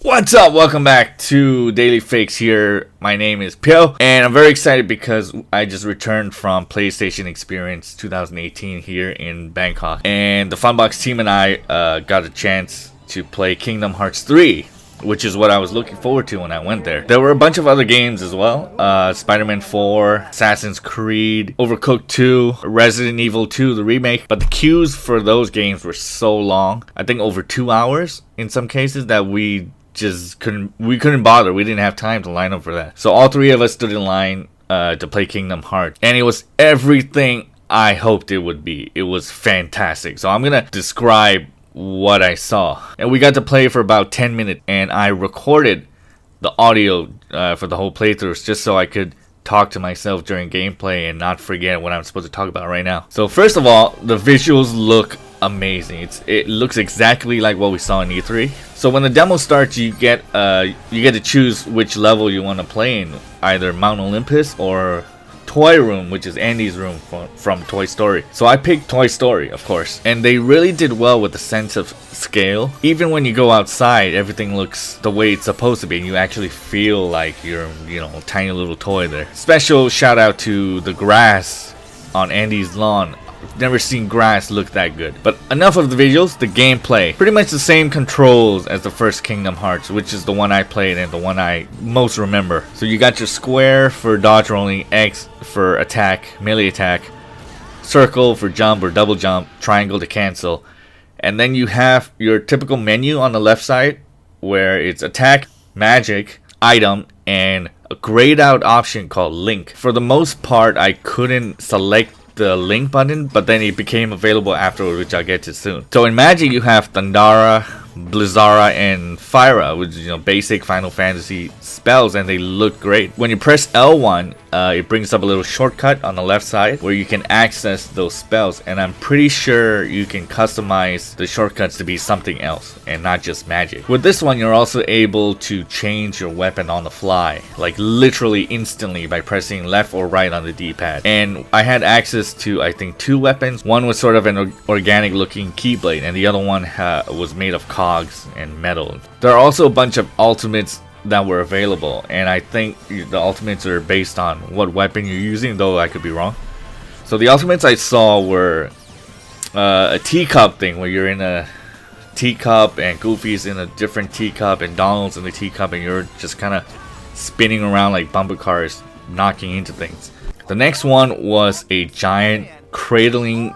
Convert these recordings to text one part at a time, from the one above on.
What's up? Welcome back to Daily Fix here. My name is Pio, and I'm very excited because I just returned from PlayStation Experience 2018 here in Bangkok. And the Funbox team and I got a chance to play Kingdom Hearts 3, which is what I was looking forward to when I went there. There were a bunch of other games as well. Spider-Man 4, Assassin's Creed, Overcooked 2, Resident Evil 2, the remake. But the queues for those games were so long. I think over 2 hours in some cases that we couldn't bother. We didn't have time to line up for that. So all three of us stood in line to play Kingdom Hearts. And it was everything I hoped it would be. It was fantastic. So I'm going to describe what I saw. And we got to play for about 10 minutes. And I recorded the audio for the whole playthrough just so I could talk to myself during gameplay and not forget what I'm supposed to talk about right now. So first of all, the visuals look amazing. It looks exactly like what we saw in E3. So when the demo starts, you get to choose which level you want to play in, either Mount Olympus or Toy Room, which is Andy's room from Toy Story. So I picked Toy Story, of course, and they really did well with the sense of scale. Even when you go outside, everything looks the way it's supposed to be, and you actually feel like you're, a tiny little toy there. Special shout out to the grass on Andy's lawn. I've never seen grass look that good. But enough of the visuals, the gameplay. Pretty much the same controls as the first Kingdom Hearts, which is the one I played and the one I most remember. So you got your square for dodge rolling, X for attack, melee attack, circle for jump or double jump, triangle to cancel. And then you have your typical menu on the left side where it's attack, magic, item, and a grayed out option called link. For the most part, I couldn't select the link button, but then it became available afterward, which I'll get to soon. So in Magic you have Thundara, Blizzara, and Fyra, which is basic Final Fantasy spells, and they look great. When you press L1, it brings up a little shortcut on the left side where you can access those spells, and I'm pretty sure you can customize the shortcuts to be something else and not just magic. With this one, you're also able to change your weapon on the fly, like literally instantly by pressing left or right on the D-pad. And I had access to, I think, 2 weapons. One was sort of an organic looking keyblade, and the other one was made of cogs and metal. There are also a bunch of ultimates that were available, and I think the ultimates are based on what weapon you're using, though I could be wrong. So the ultimates I saw were a teacup thing where you're in a teacup and Goofy's in a different teacup and Donald's in the teacup, and you're just kind of spinning around like bumper cars, knocking into things. The next one was a giant cradling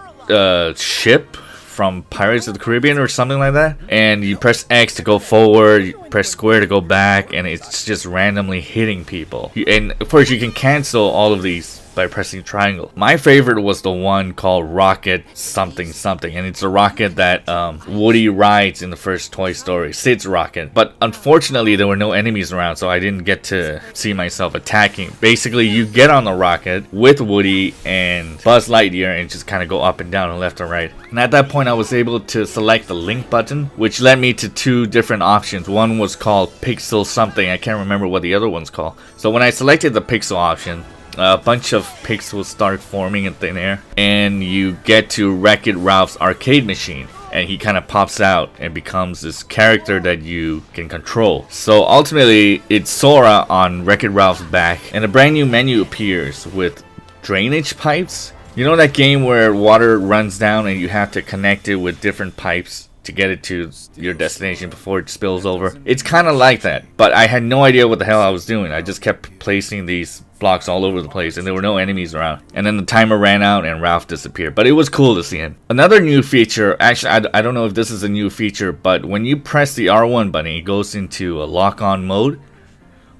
ship from Pirates of the Caribbean or something like that, and you press X to go forward, you press square to go back, and it's just randomly hitting people. And of course you can cancel all of these by pressing triangle. My favorite was the one called Rocket something something, and it's a rocket that Woody rides in the first Toy Story, Sid's rocket. But unfortunately there were no enemies around, so I didn't get to see myself attacking. Basically you get on the rocket with Woody and Buzz Lightyear and just kind of go up and down and left and right. And at that point I was able to select the link button, which led me to 2 different options. One was called Pixel something, I can't remember what the other one's called. So when I selected the Pixel option, a bunch of pixels start forming in thin air, and you get to Wreck-It Ralph's arcade machine, and he kind of pops out and becomes this character that you can control. So ultimately it's Sora on Wreck-It Ralph's back, and a brand new menu appears with drainage pipes. You know that game where water runs down and you have to connect it with different pipes to get it to your destination before it spills over? It's kind of like that, but I had no idea what the hell I was doing. I just kept placing these blocks all over the place, and there were no enemies around. And then the timer ran out and Ralph disappeared, but it was cool to see him. Another new feature, actually I don't know if this is a new feature, but when you press the R1 button, it goes into a lock-on mode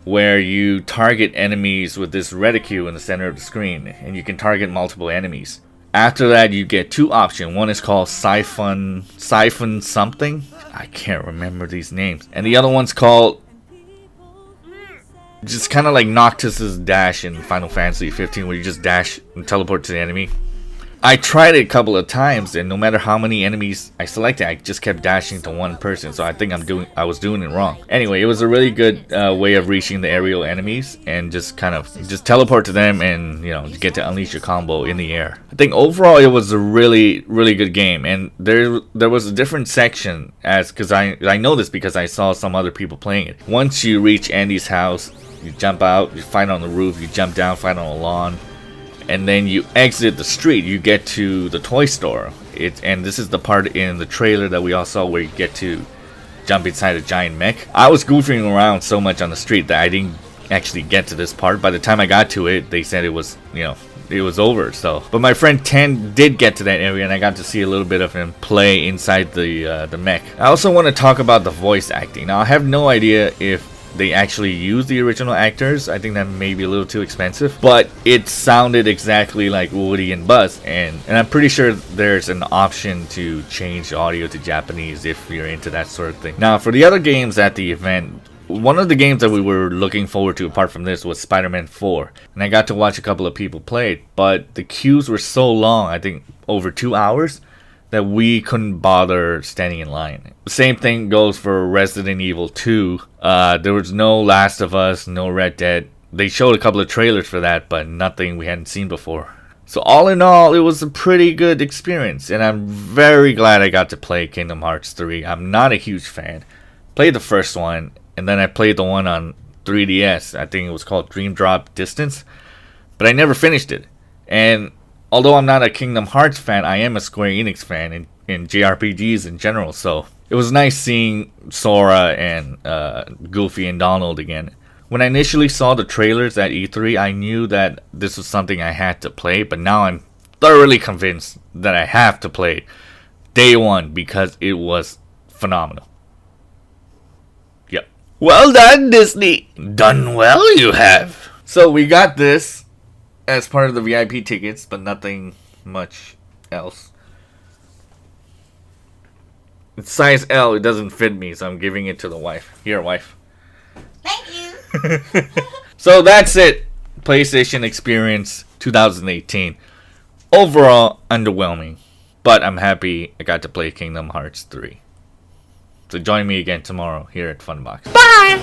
where you target enemies with this reticule in the center of the screen, and you can target multiple enemies. After that you get 2 options. One is called Siphon something, I can't remember these names, and the other one's called just kind of like Noctis's dash in Final Fantasy 15, where you just dash and teleport to the enemy. I tried it a couple of times, and no matter how many enemies I selected, I just kept dashing to one person. So I think I was doing it wrong. Anyway, it was a really good way of reaching the aerial enemies and just kind of just teleport to them and get to unleash your combo in the air. I think overall it was a really good game, and there was a different section because I know this because I saw some other people playing it. Once you reach Andy's house, you jump out, you fight on the roof, you jump down, fight on the lawn. And then you exit the street, you get to the toy store. And this is the part in the trailer that we all saw where you get to jump inside a giant mech. I was goofing around so much on the street that I didn't actually get to this part. By the time I got to it, they said it was, it was over. So, but my friend 10 did get to that area, and I got to see a little bit of him play inside the mech. I also want to talk about the voice acting. Now, I have no idea if they actually used the original actors. I think that may be a little too expensive, but it sounded exactly like Woody and Buzz, and I'm pretty sure there's an option to change audio to Japanese if you're into that sort of thing. Now, for the other games at the event, one of the games that we were looking forward to apart from this was Spider-Man 4, and I got to watch a couple of people play it, but the queues were so long, I think over 2 hours, that we couldn't bother standing in line. The same thing goes for Resident Evil 2. There was no Last of Us, no Red Dead. They showed a couple of trailers for that, but nothing we hadn't seen before. So all in all, it was a pretty good experience, and I'm very glad I got to play Kingdom Hearts 3. I'm not a huge fan. Played the first one, and then I played the one on 3DS. I think it was called Dream Drop Distance, but I never finished it. And although I'm not a Kingdom Hearts fan, I am a Square Enix fan in JRPGs in general, so it was nice seeing Sora and Goofy and Donald again. When I initially saw the trailers at E3, I knew that this was something I had to play, but now I'm thoroughly convinced that I have to play it day one because it was phenomenal. Yep. Well done, Disney! Done well, you have! So we got this as part of the VIP tickets, but nothing much else. It's size L, it doesn't fit me, so I'm giving it to the wife. Here, wife. Thank you. So that's it. PlayStation Experience 2018. Overall, underwhelming. But I'm happy I got to play Kingdom Hearts 3. So join me again tomorrow here at Funbox. Bye.